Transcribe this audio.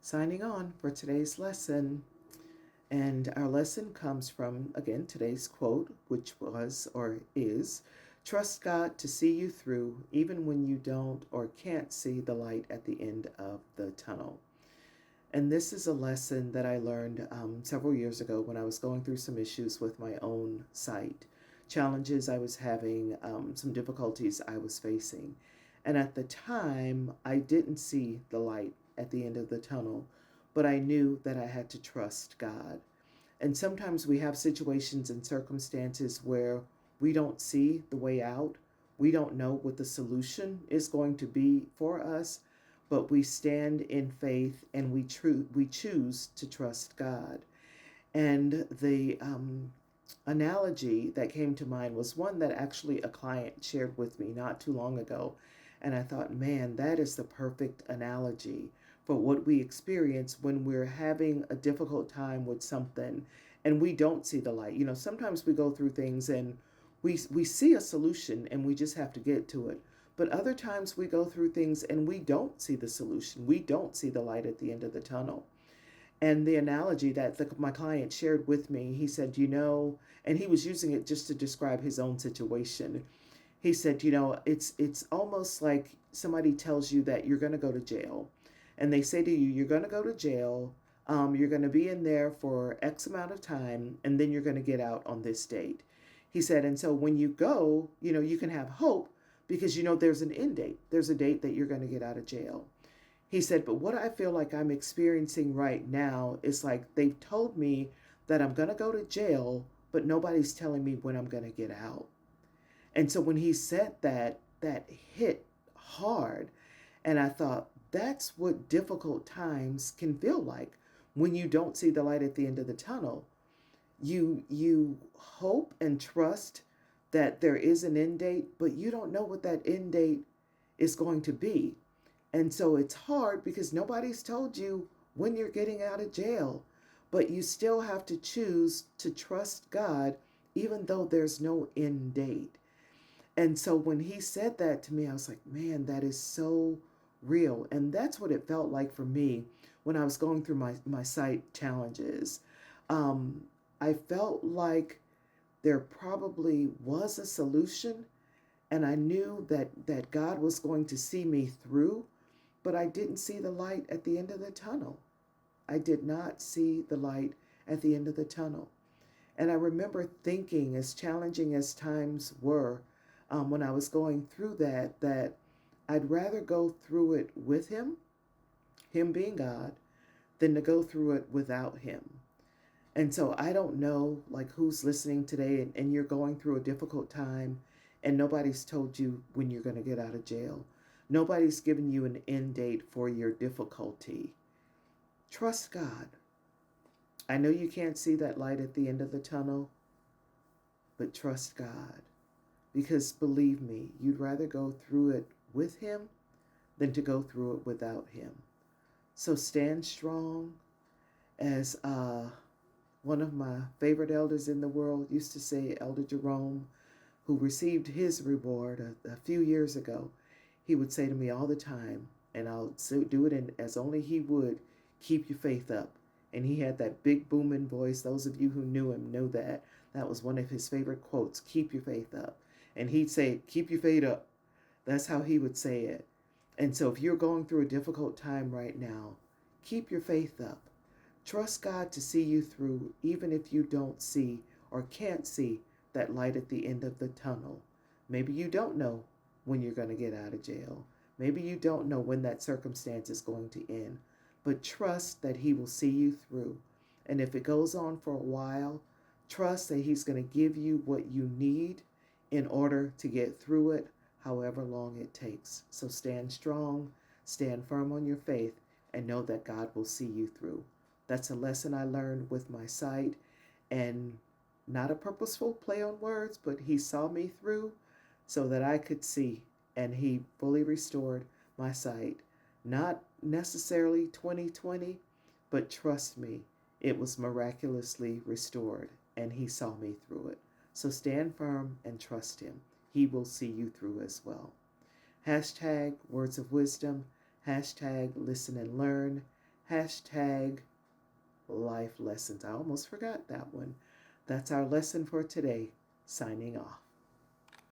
signing on for today's lesson. And our lesson comes from, again, today's quote, which was or is trust God to see you through even when you don't or can't see the light at the end of the tunnel. And this is a lesson that I learned several years ago when I was going through some issues with my own sight, challenges I was having, some difficulties I was facing. And at the time, I didn't see the light at the end of the tunnel, but I knew that I had to trust God. And sometimes we have situations and circumstances where we don't see the way out. We don't know what the solution is going to be for us, but we stand in faith and we choose to trust God. And the analogy that came to mind was one that actually a client shared with me not too long ago. And I thought, man, that is the perfect analogy for what we experience when we're having a difficult time with something and we don't see the light. Sometimes we go through things and we see a solution and we just have to get to it. But other times we go through things and we don't see the solution. We don't see the light at the end of the tunnel. And the analogy that my client shared with me, he said, and he was using it just to describe his own situation. He said, it's almost like somebody tells you that you're going to go to jail. And they say to you, you're going to go to jail. You're going to be in there for X amount of time, and then you're going to get out on this date. He said, and so when you go, you can have hope because there's an end date. There's a date that you're going to get out of jail. He said, but what I feel like I'm experiencing right now is like they've told me that I'm going to go to jail, but nobody's telling me when I'm going to get out. And so when he said that, that hit hard. And I thought, that's what difficult times can feel like when you don't see the light at the end of the tunnel. You hope and trust that there is an end date, but you don't know what that end date is going to be. And so it's hard because nobody's told you when you're getting out of jail, but you still have to choose to trust God even though there's no end date. And so when he said that to me, I was like, man, that is so real. And that's what it felt like for me when I was going through my sight challenges. Um, I felt like there probably was a solution, and I knew that God was going to see me through, but I didn't see the light at the end of the tunnel. I did not see the light at the end of the tunnel. And I remember thinking, as challenging as times were, when I was going through that I'd rather go through it with him being God, than to go through it without him. And so I don't know like who's listening today and you're going through a difficult time and nobody's told you when you're going to get out of jail. Nobody's given you an end date for your difficulty. Trust God. I know you can't see that light at the end of the tunnel, but trust God. Because believe me, you'd rather go through it with him than to go through it without him. So stand strong. As one of my favorite elders in the world used to say, Elder Jerome, who received his reward a few years ago, he would say to me all the time, and I'll do it in, as only he would, keep your faith up. And he had that big booming voice. Those of you who knew him know that. That was one of his favorite quotes, keep your faith up. And he'd say, keep your faith up. That's how he would say it. And so if you're going through a difficult time right now, keep your faith up. Trust God to see you through, even if you don't see or can't see that light at the end of the tunnel. Maybe you don't know when you're going to get out of jail. Maybe you don't know when that circumstance is going to end. But trust that he will see you through. And if it goes on for a while, trust that he's going to give you what you need in order to get through it, however long it takes. So stand strong, stand firm on your faith, and know that God will see you through. That's a lesson I learned with my sight, and not a purposeful play on words, but he saw me through so that I could see, and he fully restored my sight. Not necessarily 2020, but trust me, it was miraculously restored, and he saw me through it. So stand firm and trust him. He will see you through as well. Hashtag words of wisdom, hashtag listen and learn, Hashtag life lessons. I almost forgot that one. That's our lesson for today. Signing off.